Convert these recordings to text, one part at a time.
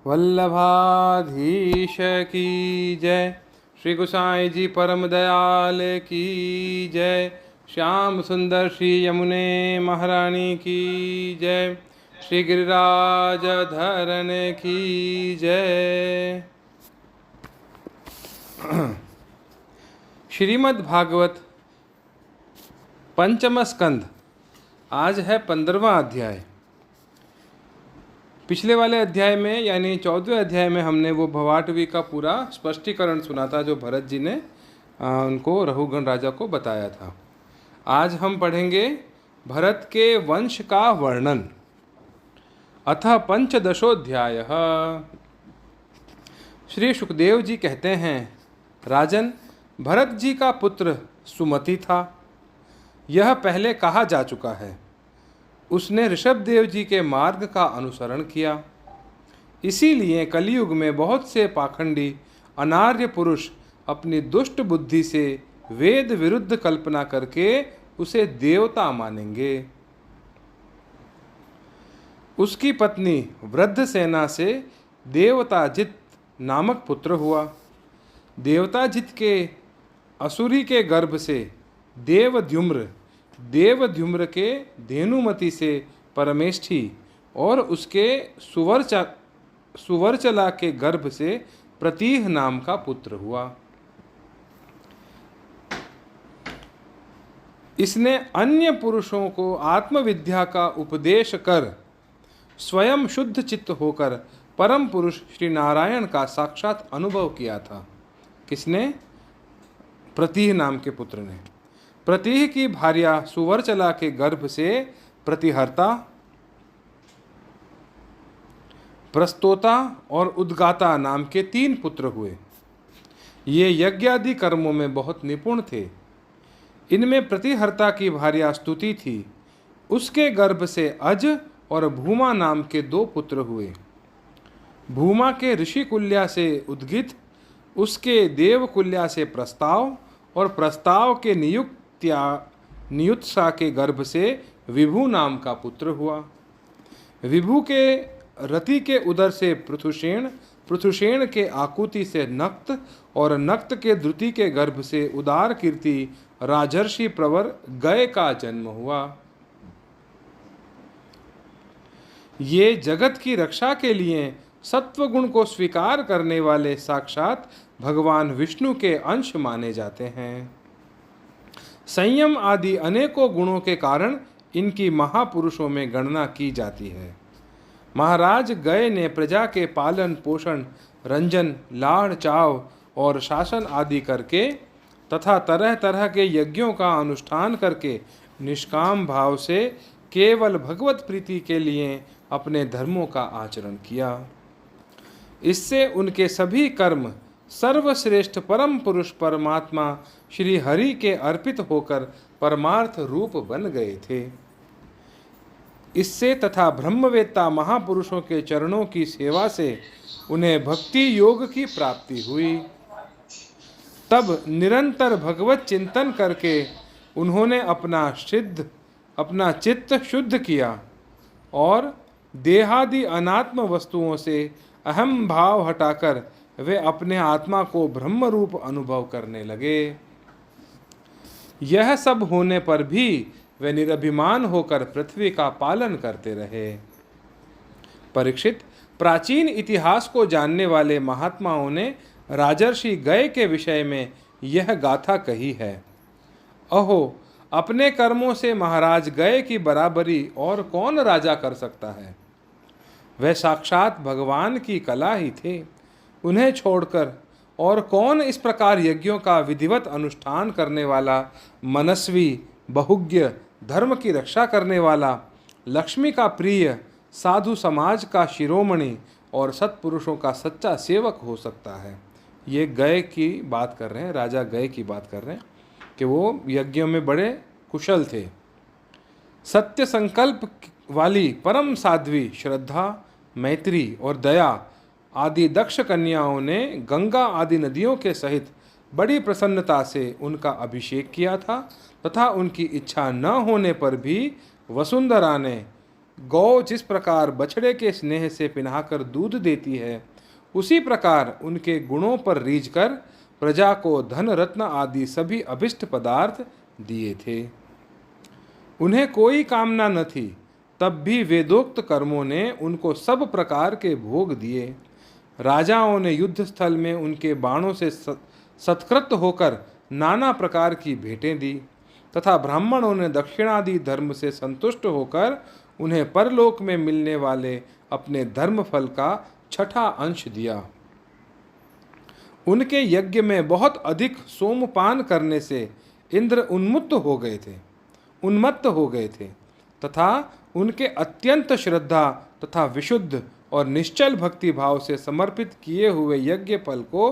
वल्लभाधीश की जय। श्री गोसाई जी परम दयाल की जय। श्याम सुंदर श्री यमुने महारानी की जय। श्री गिरिराज धरन की जय। श्रीमद् भागवत पंचम स्कंद। आज है 15वां अध्याय। पिछले वाले अध्याय में यानी 14वें अध्याय में हमने वो भवाटवी का पूरा स्पष्टीकरण सुना था जो भरत जी ने उनको रघुगण राजा को बताया था। आज हम पढ़ेंगे भरत के वंश का वर्णन। अथ पंचदशोध्याय। श्री सुखदेव जी कहते हैं, राजन, भरत जी का पुत्र सुमति था। यह पहले कहा जा चुका है। उसने ऋषभदेव जी के मार्ग का अनुसरण किया। इसीलिए कलयुग में बहुत से पाखंडी अनार्य पुरुष अपनी दुष्ट बुद्धि से वेद विरुद्ध कल्पना करके उसे देवता मानेंगे। उसकी पत्नी वृद्धसेना से देवताजित नामक पुत्र हुआ। देवताजित के असुरी के गर्भ से देवद्युम्र, देवद्युम्र के धेनुमति से परमेष्ठी और उसके सुवर्चला के गर्भ से प्रतीह नाम का पुत्र हुआ। इसने अन्य पुरुषों को आत्मविद्या का उपदेश कर स्वयं शुद्ध चित्त होकर परम पुरुष श्री नारायण का साक्षात अनुभव किया था। किसने? प्रतीह नाम के पुत्र ने। प्रतीह की भार्या सुवर्चला के गर्भ से प्रतिहर्ता, प्रस्तोता और उद्गाता नाम के 3 पुत्र हुए। ये यज्ञादि कर्मों में बहुत निपुण थे। इनमें प्रतिहर्ता की भार्या स्तुति थी। उसके गर्भ से अज और भूमा नाम के 2 पुत्र हुए। भूमा के ऋषिकुल्या से उद्गित, उसके देवकुल्या से प्रस्ताव और प्रस्ताव के नियुत्सा के गर्भ से विभु नाम का पुत्र हुआ। विभु के रति के उदर से पृथुषेण, पृथुषेण के आकुति से नक्त और नक्त के द्रुति के गर्भ से उदार कीर्ति राजर्षि प्रवर गय का जन्म हुआ। ये जगत की रक्षा के लिए सत्वगुण को स्वीकार करने वाले साक्षात भगवान विष्णु के अंश माने जाते हैं। संयम आदि अनेकों गुणों के कारण इनकी महापुरुषों में गणना की जाती है। महाराज गय ने प्रजा के पालन पोषण, रंजन, लाड़ चाव और शासन आदि करके तथा तरह तरह के यज्ञों का अनुष्ठान करके निष्काम भाव से केवल भगवत प्रीति के लिए अपने धर्मों का आचरण किया। इससे उनके सभी कर्म सर्वश्रेष्ठ परम पुरुष परमात्मा श्री हरि के अर्पित होकर परमार्थ रूप बन गए थे। इससे तथा ब्रह्मवेत्ता महापुरुषों के चरणों की सेवा से उन्हें भक्ति योग की प्राप्ति हुई। तब निरंतर भगवत चिंतन करके उन्होंने अपना चित्त शुद्ध किया और देहादि अनात्म वस्तुओं से अहम भाव हटाकर वे अपने आत्मा को ब्रह्म रूप अनुभव करने लगे। यह सब होने पर भी वे निरभिमान होकर पृथ्वी का पालन करते रहे। परीक्षित, प्राचीन इतिहास को जानने वाले महात्माओं ने राजर्षि गय के विषय में यह गाथा कही है। अहो, अपने कर्मों से महाराज गय की बराबरी और कौन राजा कर सकता है? वह साक्षात भगवान की कला ही थे। उन्हें छोड़कर और कौन इस प्रकार यज्ञों का विधिवत अनुष्ठान करने वाला, मनस्वी, बहुज्ञ, धर्म की रक्षा करने वाला, लक्ष्मी का प्रिय, साधु समाज का शिरोमणि और सत्पुरुषों का सच्चा सेवक हो सकता है? ये गय की बात कर रहे हैं, राजा गय की बात कर रहे हैं कि वो यज्ञों में बड़े कुशल थे। सत्य संकल्प वाली परम साध्वी, श्रद्धा, मैत्री और दया आदि दक्ष कन्याओं ने गंगा आदि नदियों के सहित बड़ी प्रसन्नता से उनका अभिषेक किया था तथा उनकी इच्छा न होने पर भी वसुंधरा ने गौ जिस प्रकार बछड़े के स्नेह से पिन्हाकर दूध देती है, उसी प्रकार उनके गुणों पर रीझ कर प्रजा को धन रत्न आदि सभी अभिष्ट पदार्थ दिए थे। उन्हें कोई कामना न थी, तब भी वेदोक्त कर्मों ने उनको सब प्रकार के भोग दिए। राजाओं ने युद्ध स्थल में उनके बाणों से सत्कृत होकर नाना प्रकार की भेंटें दी, तथा ब्राह्मणों ने दक्षिणादि धर्म से संतुष्ट होकर उन्हें परलोक में मिलने वाले अपने धर्म फल का छठा अंश दिया। उनके यज्ञ में बहुत अधिक सोमपान करने से इंद्र उन्मत्त हो गए थे तथा उनके अत्यंत श्रद्धा तथा विशुद्ध और निश्चल भक्ति भाव से समर्पित किए हुए यज्ञ फल को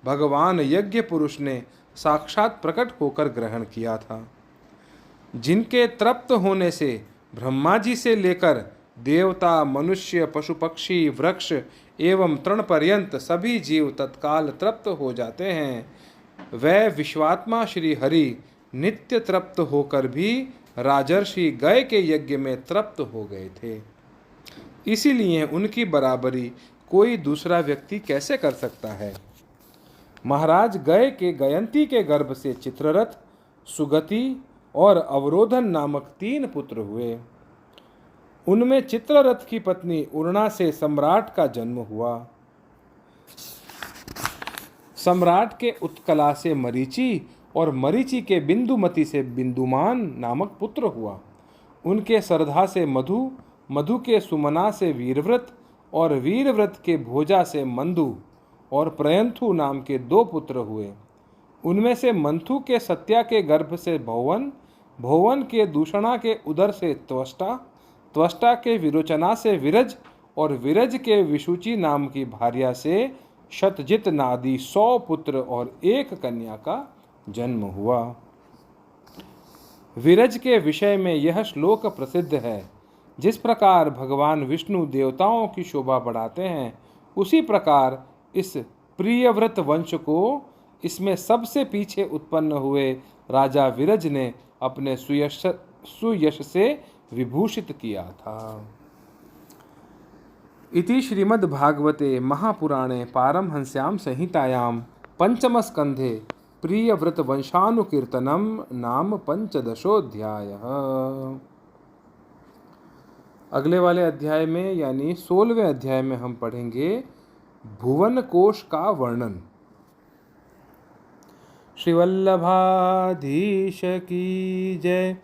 भगवान यज्ञ पुरुष ने साक्षात प्रकट होकर ग्रहण किया था। जिनके तृप्त होने से ब्रह्मा जी से लेकर देवता, मनुष्य, पशु पक्षी, वृक्ष एवं तृण पर्यंत सभी जीव तत्काल तृप्त हो जाते हैं, वह विश्वात्मा श्री हरि नित्य तृप्त होकर भी राजर्षि गय के यज्ञ में तृप्त हो गए थे। इसीलिए उनकी बराबरी कोई दूसरा व्यक्ति कैसे कर सकता है। महाराज गय के गयंती के गर्भ से चित्ररथ, सुगति और अवरोधन नामक 3 पुत्र हुए। उनमें चित्ररथ की पत्नी उर्णा से सम्राट का जन्म हुआ। सम्राट के उत्कला से मरीचि और मरीचि के बिंदुमती से बिंदुमान नामक पुत्र हुआ। उनके सरधा से मधु, मधु के सुमना से वीरव्रत और वीरव्रत के भोजा से मंधु और प्रयंथु नाम के 2 पुत्र हुए। उनमें से मंथु के सत्या के गर्भ से भौवन, भौवन के दूषणा के उदर से त्वष्टा, त्वष्टा के विरोचना से विरज और विरज के विशुचि नाम की भार्या से शतजित नादी 100 पुत्र और 1 कन्या का जन्म हुआ। विरज के विषय में यह श्लोक प्रसिद्ध है। जिस प्रकार भगवान विष्णु देवताओं की शोभा बढ़ाते हैं, उसी प्रकार इस प्रियव्रत वंश को इसमें सबसे पीछे उत्पन्न हुए राजा विरज ने अपने सुयश से विभूषित किया था। इति श्रीमद्भागवते महापुराणे पारमहंस्यां संहितायां पंचम स्कंधे प्रियव्रत वंशानुकीर्तनम नाम 15ोऽध्यायः। अगले वाले अध्याय में यानी 16वें अध्याय में हम पढ़ेंगे भुवन कोश का वर्णन। श्री वल्लभाधीश की जय।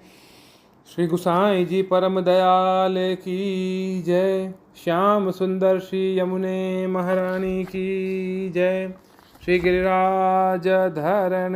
श्री गुसाई जी परम दयाल की जय। श्याम सुंदर श्री यमुने महारानी की जय। श्री गिरिराज धरण